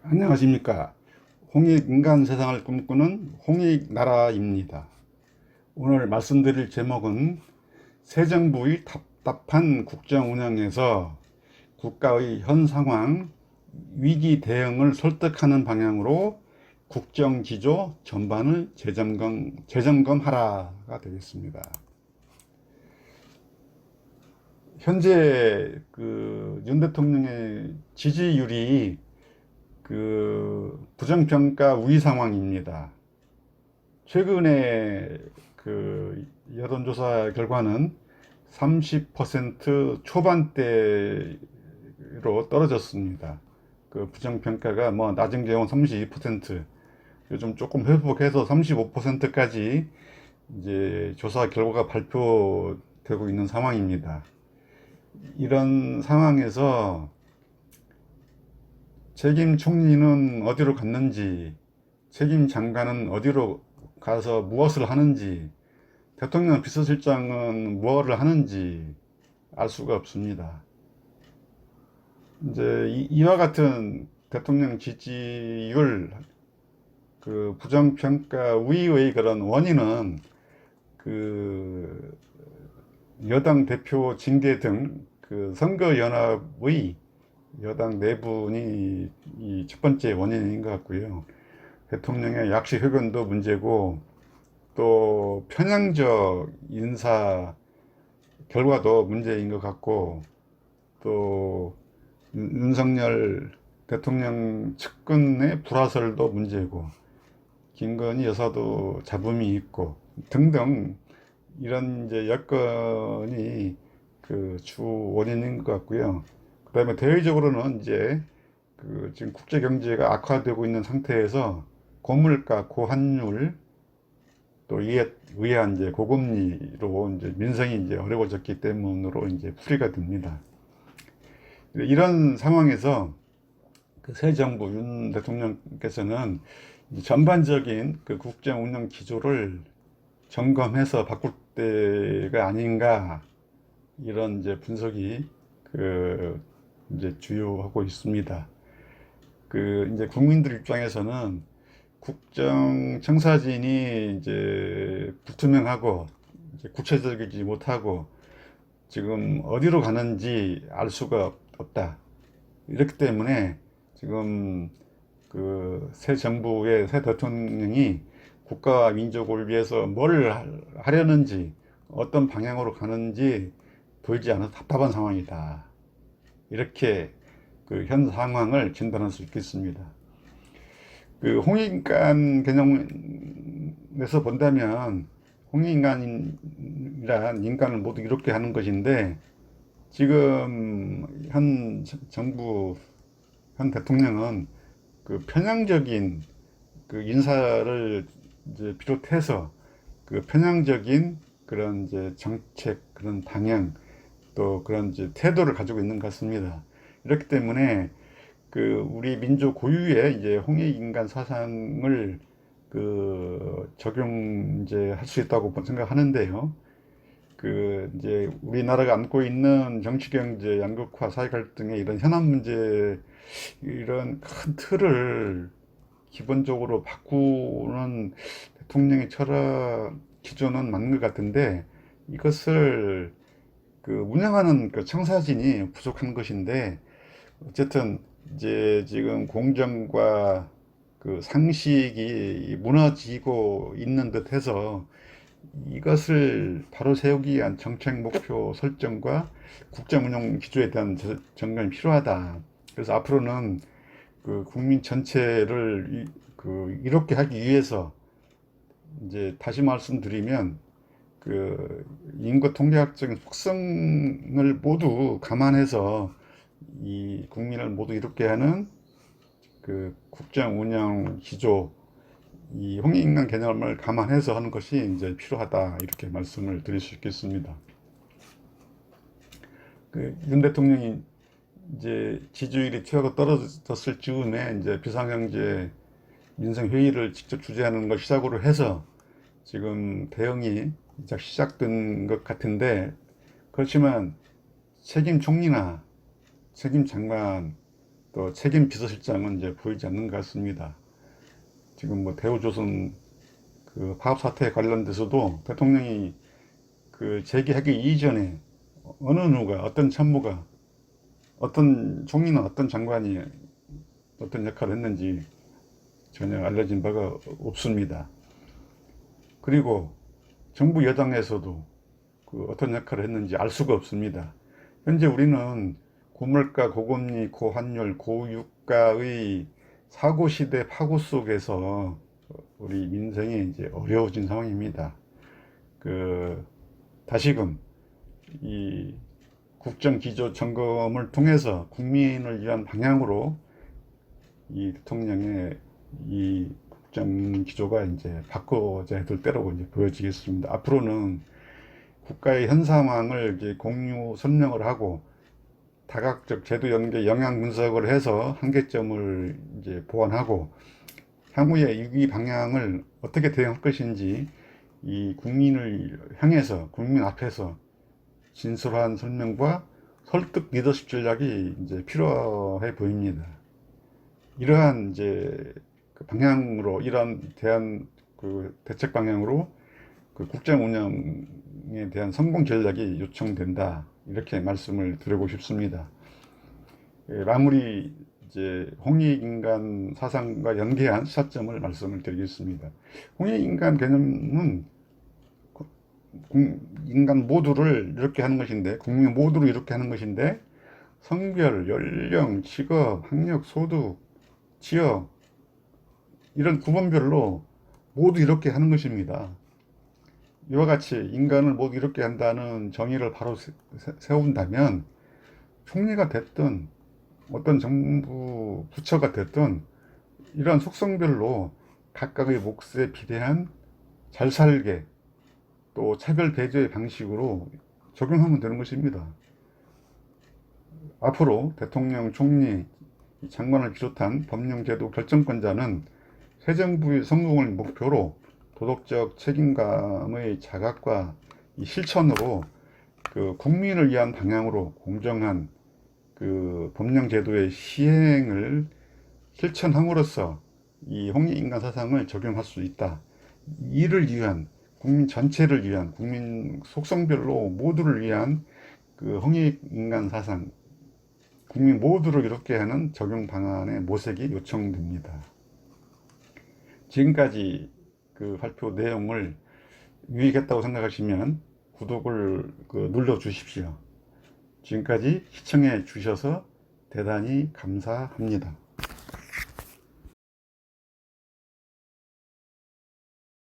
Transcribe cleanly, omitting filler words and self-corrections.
안녕하십니까. 홍익인간 세상을 꿈꾸는 홍익나라입니다. 오늘 말씀드릴 제목은 새 정부의 답답한 국정 운영에서 국가의 현 상황, 위기 대응을 설득하는 방향으로 국정 기조 전반을 재점검하라가 되겠습니다. 현재 윤 대통령의 지지율이 부정평가 우위 상황입니다. 최근에 여론조사 결과는 30% 초반대로 떨어졌습니다. 부정평가가 낮은 경우 32%, 요즘 조금 회복해서 35%까지 이제 조사 결과가 발표되고 있는 상황입니다. 이런 상황에서 책임 총리는 어디로 갔는지, 책임 장관은 어디로 가서 무엇을 하는지, 대통령 비서실장은 무엇을 하는지 알 수가 없습니다. 이제 이와 같은 대통령 지지율 부정평가 우위의 그런 원인은 여당 대표 징계 등 선거연합의 여당 내분이 이 첫 번째 원인인 것 같고요. 대통령의 약식 회견도 문제고, 또 편향적 인사 결과도 문제인 것 같고, 또 윤석열 대통령 측근의 불화설도 문제고, 김건희 여사도 잡음이 있고 등등, 이런 이제 여건이 주 원인인 것 같고요. 그 다음에 대외적으로는 이제 지금 국제 경제가 악화되고 있는 상태에서 고물가, 고환율, 또 이에 의한 이제 고금리로 이제 민생이 이제 어려워졌기 때문으로 이제 풀이가 됩니다. 이런 상황에서 새 정부 윤 대통령께서는 전반적인 국정 운영 기조를 점검해서 바꿀 때가 아닌가, 이런 이제 분석이 이제 주요하고 있습니다. 이제 국민들 입장에서는 국정 청사진이 이제 불투명하고 이제 구체적이지 못하고 지금 어디로 가는지 알 수가 없다. 이렇기 때문에 지금 새 정부의 새 대통령이 국가와 민족을 위해서 뭘 하려는지, 어떤 방향으로 가는지 보이지 않아서 답답한 상황이다. 이렇게 현 상황을 진단할 수 있겠습니다. 홍익인간 개념에서 본다면 홍익인간이란 인간을 모두 이롭게 하는 것인데, 지금 현 정부, 현 대통령은 편향적인 인사를 이제 비롯해서 편향적인 그런 이제 정책, 그런 방향, 또 그런 이제 태도를 가지고 있는 것 같습니다. 이렇기 때문에 우리 민족 고유의 이제 홍익인간 사상을 적용 이제 할 수 있다고 생각하는데요. 이제 우리나라가 안고 있는 정치, 경제, 양극화, 사회 갈등의 이런 현안 문제, 이런 큰 틀을 기본적으로 바꾸는 대통령의 철학 기조는 맞는 것 같은데, 이것을 운영하는 청사진이 부족한 것인데, 어쨌든 이제 지금 공정과 상식이 무너지고 있는 듯해서 이것을 바로 세우기 위한 정책 목표 설정과 국정 운영 기조에 대한 점검이 필요하다. 그래서 앞으로는 국민 전체를 이롭게 하기 위해서, 이제 다시 말씀드리면 인구 통계학적인 속성을 모두 감안해서 이 국민을 모두 이롭게 하는 국정 운영 기조, 이 홍익인간 개념을 감안해서 하는 것이 이제 필요하다, 이렇게 말씀을 드릴 수 있겠습니다. 윤 대통령이 이제 지지율이 튀어가 떨어졌을 즈음에 이제 비상경제 민생회의를 직접 주재하는 걸 시작으로 해서 지금 대응이 시작된 것 같은데, 그렇지만 책임 총리나 책임 장관, 또 책임 비서실장은 이제 보이지 않는 것 같습니다. 지금 뭐 대우조선 그 파업 사태에 관련돼서도 대통령이 그 제기하기 이전에 어느 누가 어떤 참모가 어떤 총리나 어떤 장관이 어떤 역할을 했는지 전혀 알려진 바가 없습니다. 그리고 정부 여당에서도 그 어떤 역할을 했는지 알 수가 없습니다. 현재 우리는 고물가, 고금리, 고환율, 고유가의 사고시대 파고 속에서 우리 민생이 이제 어려워진 상황입니다. 그 다시금 이 국정기조 점검을 통해서 국민을 위한 방향으로 이 대통령의 이 국정기조가 이제 바꿔져야 될 때라고 이제 보여지겠습니다. 앞으로는 국가의 현 상황을 이제 공유 설명을 하고 다각적 제도 연계 영향 분석을 해서 한계점을 이제 보완하고 향후에 이 방향을 어떻게 대응할 것인지 이 국민을 향해서 국민 앞에서 진솔한 설명과 설득 리더십 전략이 이제 필요해 보입니다. 이러한 이제 그 방향으로 이러한 대한 그 대책 방향으로 그 국정 운영에 대한 성공 전략이 요청된다. 이렇게 말씀을 드리고 싶습니다. 마무리 이제 홍익인간 사상과 연계한 시사점을 말씀을 드리겠습니다. 홍익인간 개념은 인간 모두를 이렇게 하는 것인데, 국민 모두를 이렇게 하는 것인데, 성별, 연령, 직업, 학력, 소득, 지역 이런 구분별로 모두 이렇게 하는 것입니다. 이와 같이 인간을 모두 이렇게 한다는 정의를 바로 세운다면 총리가 됐든 어떤 정부 부처가 됐든 이러한 속성별로 각각의 몫에 비례한 잘 살게 또 차별 배제의 방식으로 적용하면 되는 것입니다. 앞으로 대통령, 총리, 장관을 비롯한 법령제도 결정권자는 새 정부의 성공을 목표로 도덕적 책임감의 자각과 이 실천으로 그 국민을 위한 방향으로 공정한 그 법령제도의 시행을 실천함으로써 이 홍익인간 사상을 적용할 수 있다. 이를 위한 국민 전체를 위한 국민 속성별로 모두를 위한 그 홍익인간 사상 국민 모두를 이렇게 하는 적용 방안의 모색이 요청됩니다. 지금까지 그 발표 내용을 유익했다고 생각하시면 구독을 눌러 주십시오. 지금까지 시청해 주셔서 대단히 감사합니다.